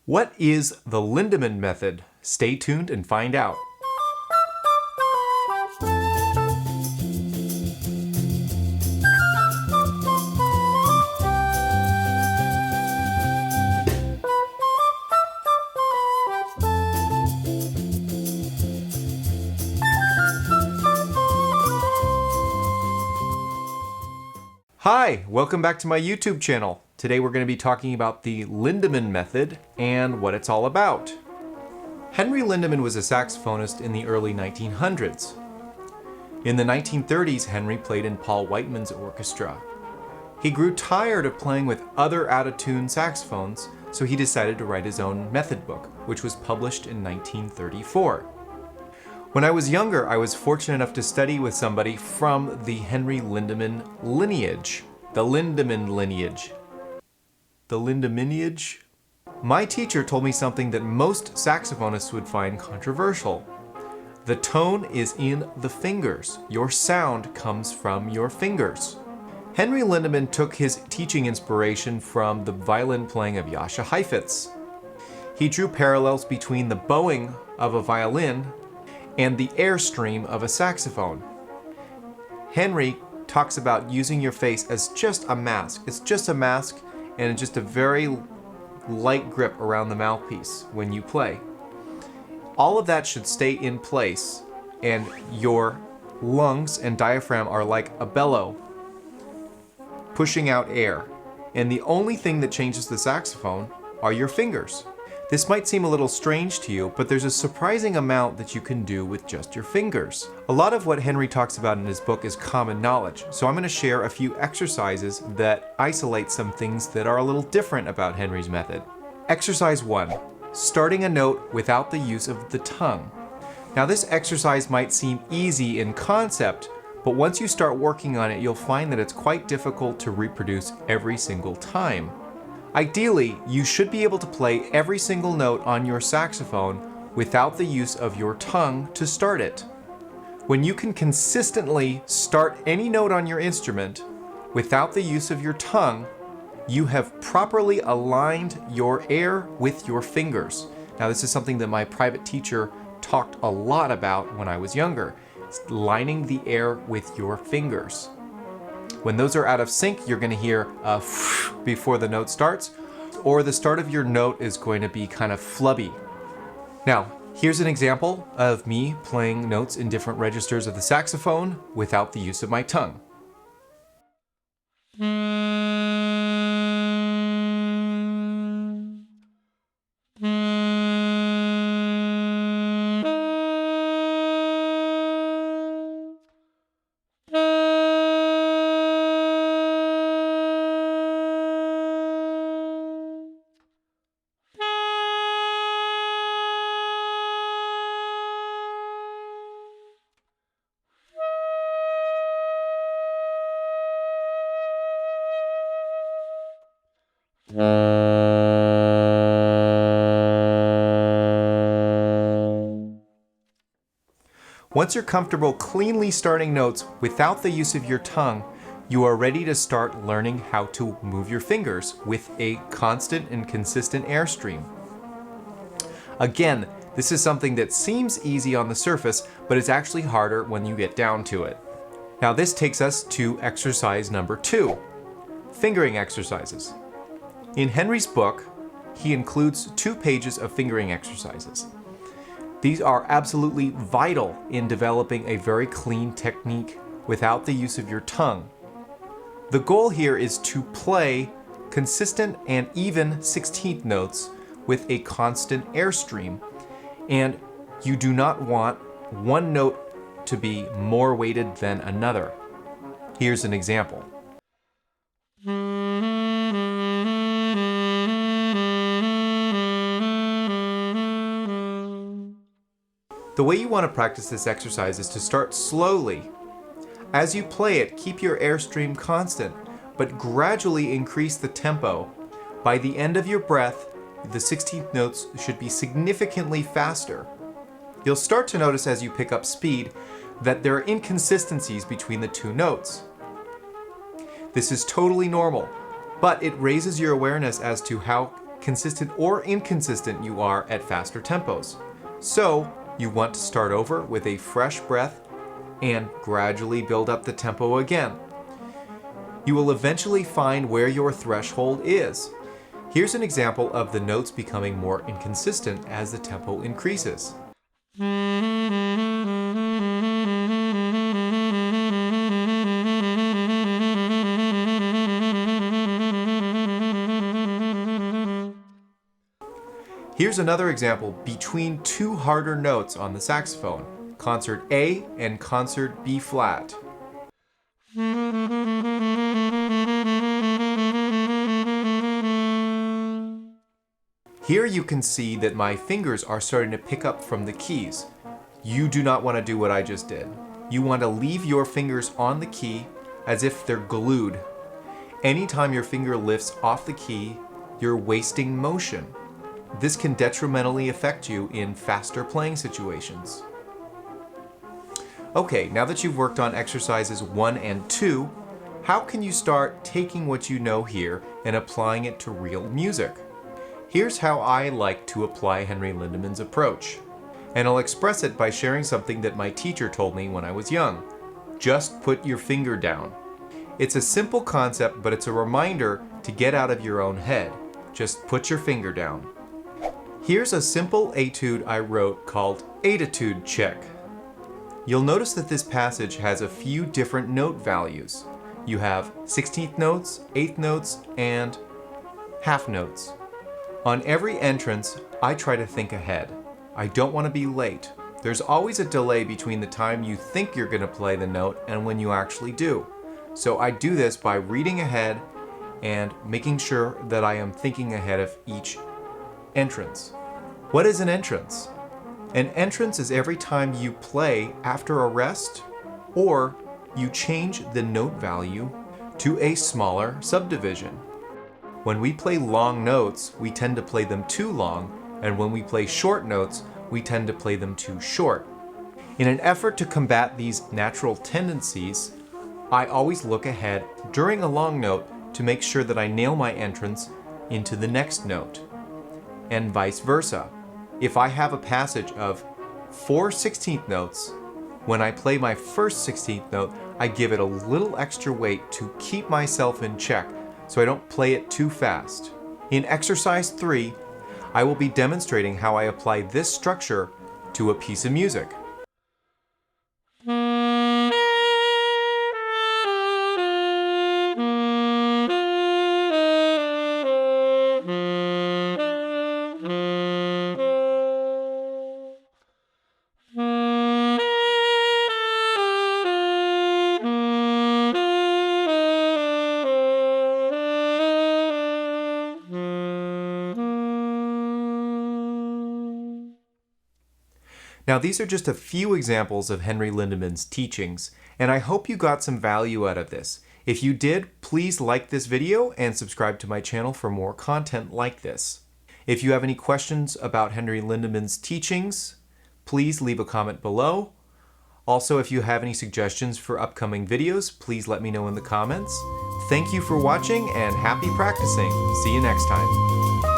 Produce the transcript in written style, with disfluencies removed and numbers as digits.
What is the Lindeman method? Stay tuned and find out. Hi, welcome back to my YouTube channel. Today we're going to be talking about the Lindeman method and what it's all about. Henry Lindeman was a saxophonist in the early 1900s. In the 1930s, Henry played in Paul Whiteman's orchestra. He grew tired of playing with other out-of-tune saxophones, so he decided to write his own method book, which was published in 1934. When I was younger, I was fortunate enough to study with somebody from the Henry Lindeman lineage. The Lindeman lineage. The Lindemanage? My teacher told me something that most saxophonists would find controversial. The tone is in the fingers. Your sound comes from your fingers. Henry Lindeman took his teaching inspiration from the violin playing of Jascha Heifetz. He drew parallels between the bowing of a violin and the airstream of a saxophone. Henry talks about using your face as just a mask. It's just a mask and just a very light grip around the mouthpiece when you play. All of that should stay in place, and your lungs and diaphragm are like a bellow, pushing out air. And the only thing that changes the saxophone are your fingers. This might seem a little strange to you, but there's a surprising amount that you can do with just your fingers. A lot of what Henry talks about in his book is common knowledge, so I'm going to share a few exercises that isolate some things that are a little different about Henry's method. Exercise 1. Starting a note without the use of the tongue. Now this exercise might seem easy in concept, but once you start working on it, you'll find that it's quite difficult to reproduce every single time. Ideally, you should be able to play every single note on your saxophone without the use of your tongue to start it. When you can consistently start any note on your instrument without the use of your tongue, you have properly aligned your air with your fingers. Now, this is something that my private teacher talked a lot about when I was younger. It's lining the air with your fingers. When those are out of sync, you're going to hear a before the note starts, or the start of your note is going to be kind of flubby. Now, here's an example of me playing notes in different registers of the saxophone without the use of my tongue. Once you're comfortable cleanly starting notes without the use of your tongue, you are ready to start learning how to move your fingers with a constant and consistent airstream. Again, this is something that seems easy on the surface, but it's actually harder when you get down to it. Now this takes us to exercise number 2, fingering exercises. In Henry's book, he includes 2 pages of fingering exercises. These are absolutely vital in developing a very clean technique without the use of your tongue. The goal here is to play consistent and even 16th notes with a constant airstream, and you do not want one note to be more weighted than another. Here's an example. The way you want to practice this exercise is to start slowly. As you play it, keep your airstream constant, but gradually increase the tempo. By the end of your breath, the 16th notes should be significantly faster. You'll start to notice as you pick up speed that there are inconsistencies between the 2 notes. This is totally normal, but it raises your awareness as to how consistent or inconsistent you are at faster tempos. So, you want to start over with a fresh breath and gradually build up the tempo again. You will eventually find where your threshold is. Here's an example of the notes becoming more inconsistent as the tempo increases. Here's another example between two harder notes on the saxophone, concert A and concert B flat. Here you can see that my fingers are starting to pick up from the keys. You do not want to do what I just did. You want to leave your fingers on the key as if they're glued. Anytime your finger lifts off the key, you're wasting motion. This can detrimentally affect you in faster playing situations. Okay, now that you've worked on exercises 1 and 2, how can you start taking what you know here and applying it to real music? Here's how I like to apply Henry Lindeman's approach. And I'll express it by sharing something that my teacher told me when I was young. Just put your finger down. It's a simple concept, but it's a reminder to get out of your own head. Just put your finger down. Here's a simple etude I wrote called Attitude Check. You'll notice that this passage has a few different note values. You have 16th notes, 8th notes, and half notes. On every entrance, I try to think ahead. I don't want to be late. There's always a delay between the time you think you're going to play the note and when you actually do. So I do this by reading ahead and making sure that I am thinking ahead of each entrance. What is an entrance? An entrance is every time you play after a rest or you change the note value to a smaller subdivision. When we play long notes, we tend to play them too long, and when we play short notes, we tend to play them too short. In an effort to combat these natural tendencies, I always look ahead during a long note to make sure that I nail my entrance into the next note, and vice versa. If I have a passage of 4 16th notes, when I play my first 16th note, I give it a little extra weight to keep myself in check so I don't play it too fast. In exercise 3, I will be demonstrating how I apply this structure to a piece of music. Now, these are just a few examples of Henry Lindeman's teachings, and I hope you got some value out of this. If you did, please like this video and subscribe to my channel for more content like this. If you have any questions about Henry Lindeman's teachings, please leave a comment below. Also, if you have any suggestions for upcoming videos, please let me know in the comments. Thank you for watching and happy practicing. See you next time.